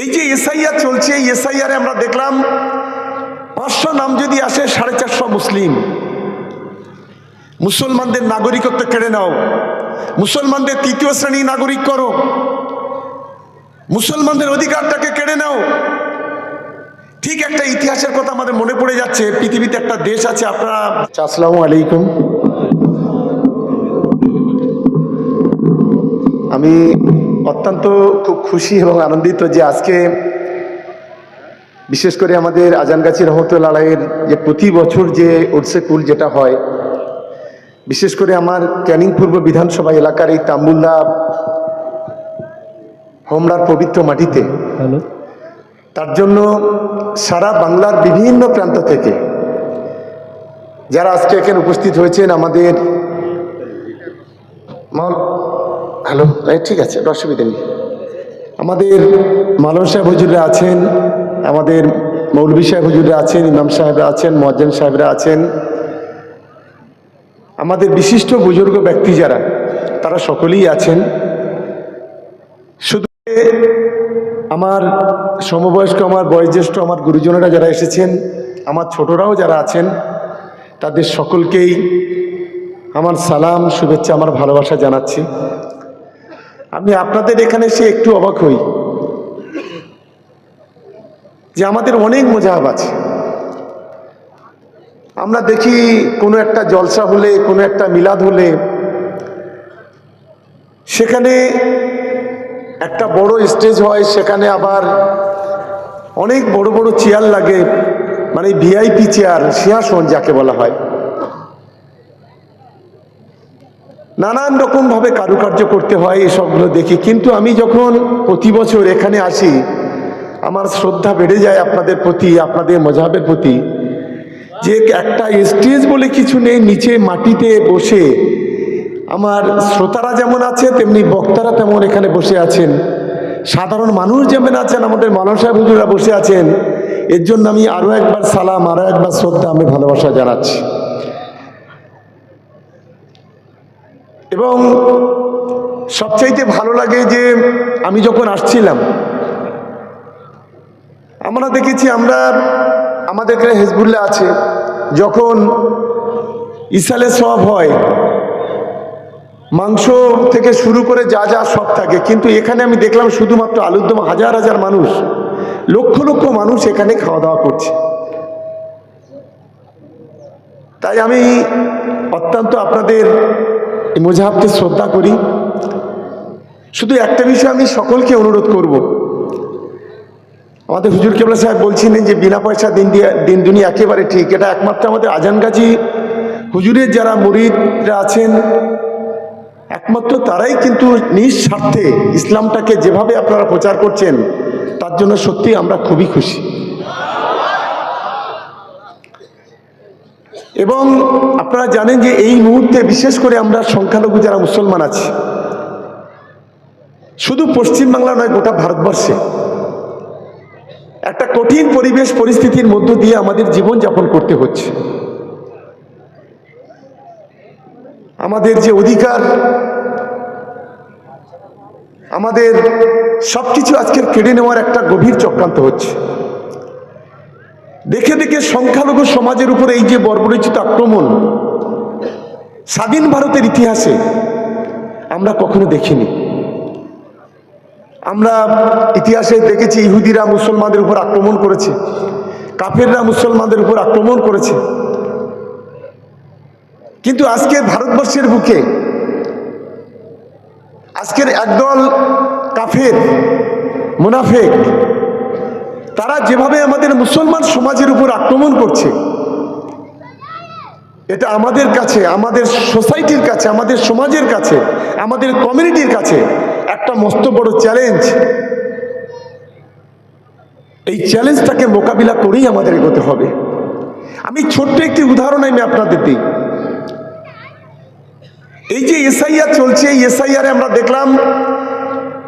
এই যে এসআইআর চলছে, এই এসআইআরে আমরা দেখলাম 500 নাম যদি আসে 450 মুসলিম। মুসলমানদের নাগরিকত্ব কেড়ে নাও, মুসলমানদের তৃতীয় শ্রেণী নাগরিক করো, মুসলমানদের অধিকারটাকে কেড়ে নাও। ঠিক একটা ইতিহাসের কথা আমাদের মনে পড়ে যাচ্ছে। পৃথিবীতে একটা দেশ আছে, আপনারা, আসসালামু আলাইকুম। আমি অত্যন্ত খুব খুশি এবং আনন্দিত যে আজকে বিশেষ করে আমাদের আজানগাছি রহমতুল্লাহ আলাইহির যে প্রতি বছর যে উর্সে কুল যেটা হয়, বিশেষ করে আমার ক্যানিং পূর্ব বিধানসভা এলাকার এই তাম্বুল্লা হোমরার পবিত্র মাটিতে, তার জন্য সারা বাংলার বিভিন্ন প্রান্ত থেকে যারা আজকে এখানে উপস্থিত হয়েছেন, আমাদের হ্যালো, ঠিক আছে, অসুবিধা নেই। আমাদের মাওলানা সাহেব হুজুররা আছেন, আমাদের মৌলভী সাহেব হুজুররা আছেন, ইমাম সাহেবরা আছেন, মুয়াজ্জিন সাহেবরা আছেন, আমাদের বিশিষ্ট বুজুর্গ ব্যক্তি যারা, তারা সকলেই আছেন। শুধু আমার সমবয়স্ক, আমার বয়োজ্যেষ্ঠ, আমার গুরুজনেরা যারা এসেছেন, আমার ছোটরাও যারা আছেন, তাদের সকলকেই আমার সালাম, শুভেচ্ছা, আমার ভালোবাসা জানাচ্ছি। আমি আপনাদের এখানে এসে একটু অবাক হই যে আমাদের অনেক মুজাহাব আছে। আমরা দেখি কোনো একটা জলসা হলে, কোনো একটা মিলাদ হলে, সেখানে একটা বড় স্টেজ হয়, সেখানে আবার অনেক বড় বড় চেয়ার লাগে, মানে ভিআইপি চেয়ার, সিংহাসন যাকে বলা হয়। নানান রকমভাবে কারুকার্য করতে হয়, এসবগুলো দেখি। কিন্তু আমি যখন প্রতি বছর এখানে আসি, আমার শ্রদ্ধা বেড়ে যায় আপনাদের প্রতি, আপনাদের মজাবের প্রতি, যে একটা স্টেজ বলে কিছু নেই, নিচে মাটিতে বসে আমার শ্রোতারা যেমন আছে, তেমনি বক্তারা তেমন এখানে বসে আছেন, সাধারণ মানুষ যেমন আছেন, আমাদের মাওলানা সাহেব হুজুররা বসে আছেন। এর জন্য আমি আরও একবার সালাম, আরও একবার শ্রদ্ধা, আমি ভালোবাসা জানাচ্ছি। এবং সবচাইতে ভালো লাগে যে আমি যখন আসছিলাম, আমরা দেখেছি, আমাদের এখানে হিজবুল্লাহ আছে, যখন ইসালে সওয়াব হয়, মাংস থেকে শুরু করে যা যা সব থাকে, কিন্তু এখানে আমি দেখলাম শুধুমাত্র আলুর দম, হাজার হাজার মানুষ, লক্ষ লক্ষ মানুষ এখানে খাওয়া দাওয়া করছে। তাই আমি অত্যন্ত আপনাদের মুজাহাবকে শ্রদ্ধা করি। শুধু একটা বিষয় আমি সকলকে অনুরোধ করব, আমাদের হুজুর কেবলা সাহেব বলছিলেন যে বিনা পয়সা দিন দুনিয়া, একেবারে ঠিক। এটা একমাত্র আমাদের আজানগাছি হুজুরের যারা মুরিদরা আছেন, একমাত্র তারাই কিন্তু নিঃস্বার্থে ইসলামটাকে যেভাবে আপনারা প্রচার করছেন, তার জন্য সত্যি আমরা খুবই খুশি। এবং আপনারা জানেন যে এই মুহূর্তে বিশেষ করে আমরা সংখ্যালঘু যারা মুসলমান আছি, শুধু পশ্চিমবাংলা নয়, গোটা ভারতবর্ষে একটা কঠিন পরিবেশ পরিস্থিতির মধ্য দিয়ে আমাদের জীবন যাপন করতে হচ্ছে। আমাদের যে অধিকার, আমাদের সবকিছু আজকের কেড়ে নেওয়ার একটা গভীর চক্রান্ত হচ্ছে। দেখে দেখে সংখ্যালঘু সমাজের উপরে এই যে বর্বরোচিত আক্রমণ, স্বাধীন ভারতের ইতিহাসে আমরা কখনো দেখিনি। আমরা ইতিহাসে দেখেছি ইহুদিরা মুসলমানদের উপর আক্রমণ করেছে, কাফেররা মুসলমানদের উপর আক্রমণ করেছে, কিন্তু আজকে ভারতবর্ষের বুকে আজকের একদল কাফের মুনাফেক, তারা যেভাবে আমাদের মুসলমান সমাজের উপর আক্রমণ করছে, এটা আমাদের কাছে, আমাদের সোসাইটির কাছে, আমাদের সমাজের কাছে, আমাদের কমিউনিটির কাছে একটা মস্ত বড় চ্যালেঞ্জ। এই চ্যালেঞ্জটাকে মোকাবিলা করেই আমাদের এগোতে হবে। আমি ছোট্ট একটি উদাহরণ আমি আপনাদের দিই। এই যে এসআইআর চলছে, এই এসআইআরে আমরা দেখলাম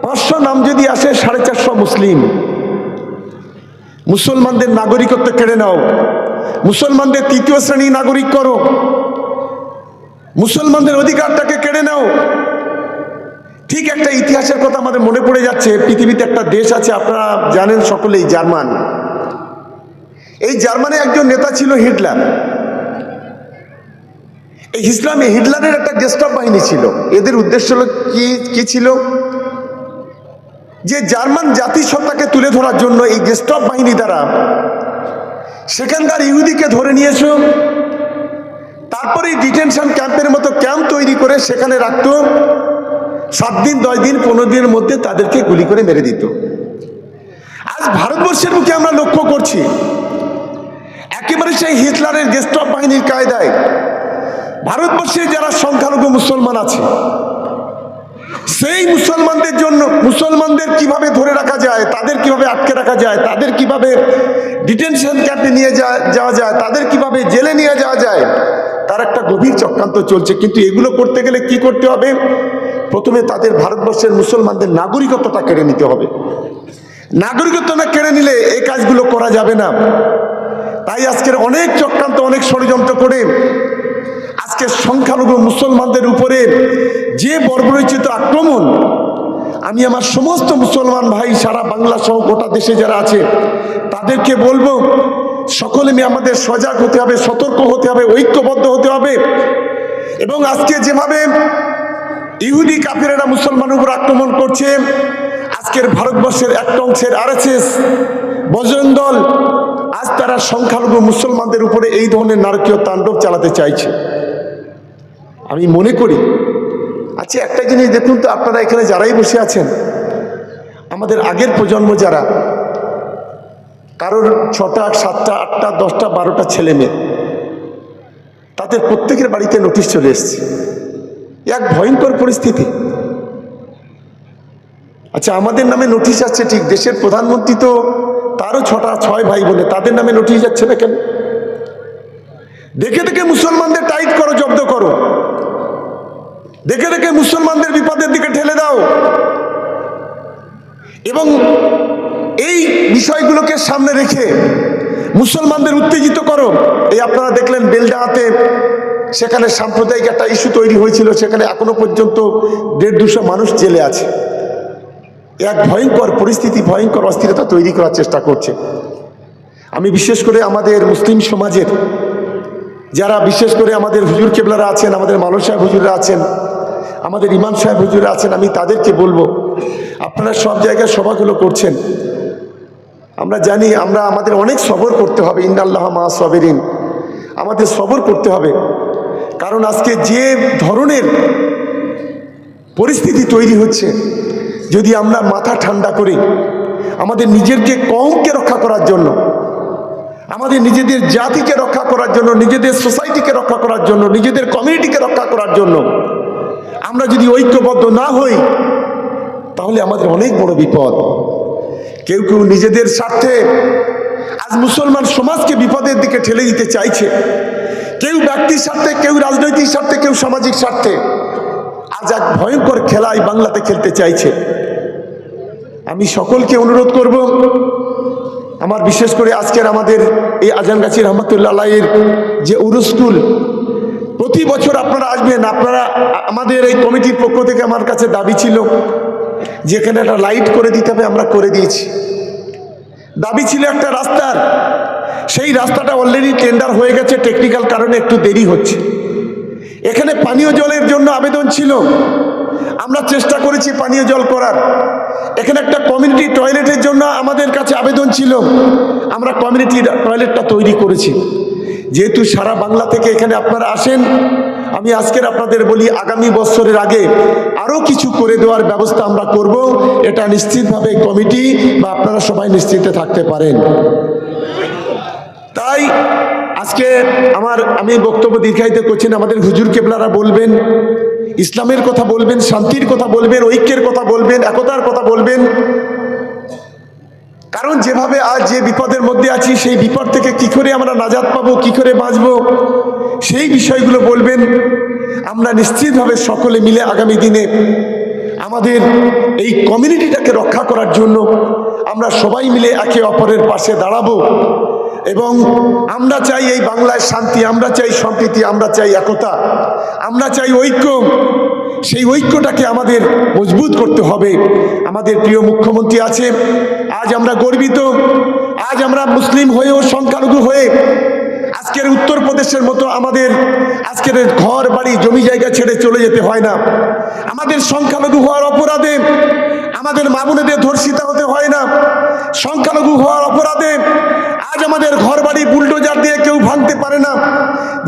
500 নাম যদি আসে 450 মুসলিম। মুসলমানদের নাগরিকত্ব কেড়ে নাও, মুসলমানদের তৃতীয় শ্রেণী নাগরিক করো, মুসলমানদের অধিকারটাকে কেড়ে নাও। ঠিক একটা ইতিহাসের কথা আমাদের মনে পড়ে যাচ্ছে। পৃথিবীতে একটা দেশ আছে, আপনারা জানেন সকলেই, জার্মান। এই জার্মানে একজন নেতা ছিল হিটলার। এই হিটলারের একটা গেস্টাপ বাহিনী ছিল। এদের উদ্দেশ্য কি ছিল? যে জার্মান জাতিসত্তাকে তুলে ধরার জন্য এই গেস্টাপ বাহিনী দ্বারা সেখানকার ইহুদিকে ধরে নিয়ে এসো, তারপরে ডিটেনশন ক্যাম্পের মতো ক্যাম্প তৈরি করে সেখানে রাখতো। 7 দিন 10 দিন 15 দিনের মধ্যে তাদেরকে গুলি করে মেরে দিত। আজ ভারতবর্ষের বুকে আমরা লক্ষ্য করছি একেবারে সেই হিটলারের গেস্টাপ বাহিনীর কায়দায় ভারতবর্ষে যারা সংখ্যালঘু মুসলমান আছে, সেই মুসলমানদের জন্য, মুসলমানদের কিভাবে ধরে রাখা যায়, তাদের কিভাবে আটকে রাখা যায়, তাদের কিভাবে ডিটেনশন ক্যাম্পে নিয়ে যাওয়া যায়, তাদের কিভাবে জেলে নিয়ে যাওয়া যায়, তার একটা গভীর চক্রান্ত চলছে। কিন্তু এগুলো করতে গেলে কি করতে হবে? প্রথমে তাদের ভারতবর্ষের মুসলমানদের নাগরিকত্বটা কেড়ে নিতে হবে। নাগরিকত্ব না কেড়ে নিলে এই কাজগুলো করা যাবে না। তাই আজকের অনেক চক্রান্ত, অনেক ষড়যন্ত্র করে আজকে সংখ্যালঘু মুসলমানদের উপরে যে বর্বরোচিত আক্রমণ, আমি আমার সমস্ত মুসলমান ভাই সারা বাংলা সহ গোটা দেশে যারা আছে তাদেরকে বলবো, সকলে মিলে আমাদের সজাগ হতে হবে, সতর্ক হতে হবে, ঐক্যবদ্ধ হতে হবে। এবং আজকে যেভাবে ইহুদি কাফিরেরা মুসলমানের উপর আক্রমণ করছে, আজকের ভারতবর্ষের একটা অংশের RSS বজরং দল আজ তারা সংখ্যালঘু মুসলমানদের উপরে এই ধরনের নারকীয় তাণ্ডব চালাতে চাইছে। আমি মনে করি, আচ্ছা একটা জিনিস দেখুন তো, আপনারা এখানে যারাই বসে আছেন, আমাদের আগের প্রজন্ম যারা, কারোর 6টা 7টা 8টা 10টা 12টা ছেলে মেয়ে, তাদের প্রত্যেকের বাড়িতে নোটিশ চলে এসছে। এক ভয়ঙ্কর পরিস্থিতি। আচ্ছা আমাদের নামে নোটিশ আসছে ঠিক, দেশের প্রধানমন্ত্রী তো তারও 6 ভাই বোনে, তাদের নামে নোটিশ যাচ্ছে না কেন? দেখে দেখে মুসলমানদের টাইট করো, জব্দ করো, দেখে দেখে মুসলমানদের বিপদের দিকে ঠেলে দাও। এবং এই বিষয়গুলোকে সামনে রেখে মুসলমানদের উত্তেজিত করো। এই আপনারা দেখলেন বেলডাঙাতে, সেখানে সাম্প্রদায়িক একটা ইস্যু তৈরি হয়েছিল, সেখানে এখনো পর্যন্ত 150-200 মানুষ জেলে আছে। এক ভয়ঙ্কর পরিস্থিতি, ভয়ঙ্কর অস্থিরতা তৈরি করার চেষ্টা করছে। আমি বিশেষ করে আমাদের মুসলিম সমাজের যারা, বিশেষ করে আমাদের হুজুর কেবলারা আছেন, আমাদের মাওলানা সাহেব হুজুররা আছেন, আমাদের ইমাম সাহেব হুজুররা আছেন, আমি তাদেরকে বলবো, আপনারা সব জায়গায় সভাগুলো করছেন, আমরা জানি আমাদের অনেক সবর করতে হবে। ইন্নাল্লাহ মা সাবিরিন, আমাদের সবর করতে হবে। কারণ আজকে যে ধরনের পরিস্থিতি তৈরি হচ্ছে, যদি আমরা মাথা ঠান্ডা করি, আমাদের নিজেকে কওমকে রক্ষা করার জন্য, আমাদের নিজেদের জাতিকে রক্ষা করার জন্য, নিজেদের সোসাইটিকে রক্ষা করার জন্য, নিজেদের কমিউনিটিকে রক্ষা করার জন্য আমরা যদি ঐক্যবদ্ধ না হই, তাহলে আমাদের অনেক বড় বিপদ। কেউ কেউ নিজেদের স্বার্থে আজ মুসলমান সমাজকে বিপদের দিকে ঠেলে দিতে চাইছে, কেউ ব্যক্তির স্বার্থে, কেউ রাজনৈতিক স্বার্থে, কেউ সামাজিক স্বার্থে আজ এক ভয়ঙ্কর খেলায় বাংলাতে খেলতে চাইছে। আমি সকলকে অনুরোধ করব, আমার বিশেষ করে আজকের আমাদের এই আজানগাছি রহমতুল্লাহ আলাইহির যে উরুসকুল, প্রতি বছর আপনারা আসবেন। আপনারা, আমাদের এই কমিটির পক্ষ থেকে আমার কাছে দাবি ছিল যেখানে একটা লাইট করে দিতে হবে, আমরা করে দিয়েছি। দাবি ছিল একটা রাস্তার, সেই রাস্তাটা অলরেডি টেন্ডার হয়ে গেছে, টেকনিক্যাল কারণে একটু দেরি হচ্ছে। এখানে পানীয় জলের জন্য আবেদন ছিল, আমরা চেষ্টা করেছি পানীয় জল করার। এখানে একটা কমিউনিটি টয়লেটের জন্য আমাদের কাছে আবেদন ছিল, আমরা কমিউনিটি টয়লেটটা তৈরি করেছি। যেহেতু সারা বাংলা থেকে এখানে আপনারা আসেন, আমি আজকের আপনাদের বলি, আগামী বছরের আগে আরও কিছু করে দেওয়ার ব্যবস্থা আমরা করব। এটা নিশ্চিতভাবে কমিটি বা আপনারা সবাই নিশ্চিন্তে থাকতে পারেন। তাই আজকে আমি বক্তব্য দীর্ঘায়িত করছি না, আমাদের হুজুর কেবলারা বলবেন, ইসলামের কথা বলবেন, শান্তির কথা বলবেন, ঐক্যের কথা বলবেন, একতার কথা বলবেন। কারণ যেভাবে আজ যে বিপদের মধ্যে আছি, সেই বিপদ থেকে কি করে আমরা নাজাত পাবো, কি করে বাঁচবো, সেই বিষয়গুলো বলবেন। আমরা নিশ্চিতভাবে সকলে মিলে আগামী দিনে আমাদের এই কমিউনিটিটাকে রক্ষা করার জন্য আমরা সবাই মিলে একে অপরের পাশে দাঁড়াবো। এবং আমরা চাই এই বাংলায় শান্তি, আমরা চাই সম্প্রীতি, আমরা চাই একতা, আমরা চাই ঐক্য। সেই ঐক্যটাকে আমাদের মজবুত করতে হবে। আমাদের প্রিয় মুখ্যমন্ত্রী আছে, আজ আমরা গর্বিত, আজ আমরা মুসলিম হয়েও সংখ্যালঘু হয়ে আজকের উত্তরপ্রদেশের মতো আমাদের আজকের ঘর বাড়ি জমি জায়গা ছেড়ে চলে যেতে হয় না। আমাদের সংখ্যালঘু হওয়ার অপরাধে আমাদের মা বোনেদের ধর্ষিতা হতে হয় না। সংখ্যালঘু হওয়ার অপরাধে আজ আমাদের ঘর বাড়ি বুলডোজার দিয়ে কেউ ভাঙতে পারে না,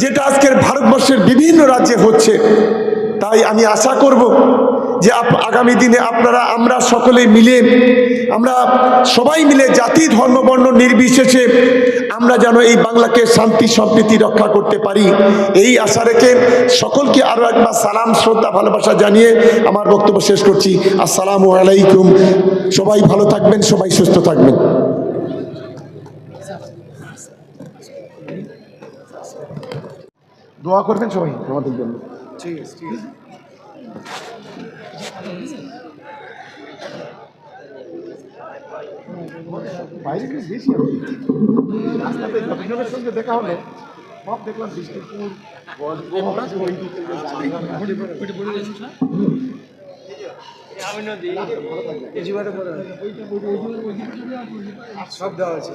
যেটা আজকের ভারতবর্ষের বিভিন্ন রাজ্যে হচ্ছে। তাই আমি আশা করব যে আগামী দিনে আপনারা আমরা সকলে মিলে, আমরা সবাই মিলে জাতি ধর্ম বর্ণ নির্বিশেষে আমরা যেন এই বাংলাকে শান্তি সম্প্রীতি রক্ষা করতে পারি, এই আশা রেখে সকলকে আরও একবার সালাম শ্রদ্ধা ভালোবাসা জানিয়ে আমার বক্তব্য শেষ করছি। আসসালামু আলাইকুম। সবাই ভালো থাকবেন, সবাই সুস্থ থাকবেন। দোয়া করবেন সবাই আমাদের জন্য। ঠিক আছে, ঠিক আছে। বাইরে বেশি রাস্তাতে যতজনের সঙ্গে দেখা হলো সব দেখলাম বিষ্ণুপুর সব দেওয়া হয়েছে।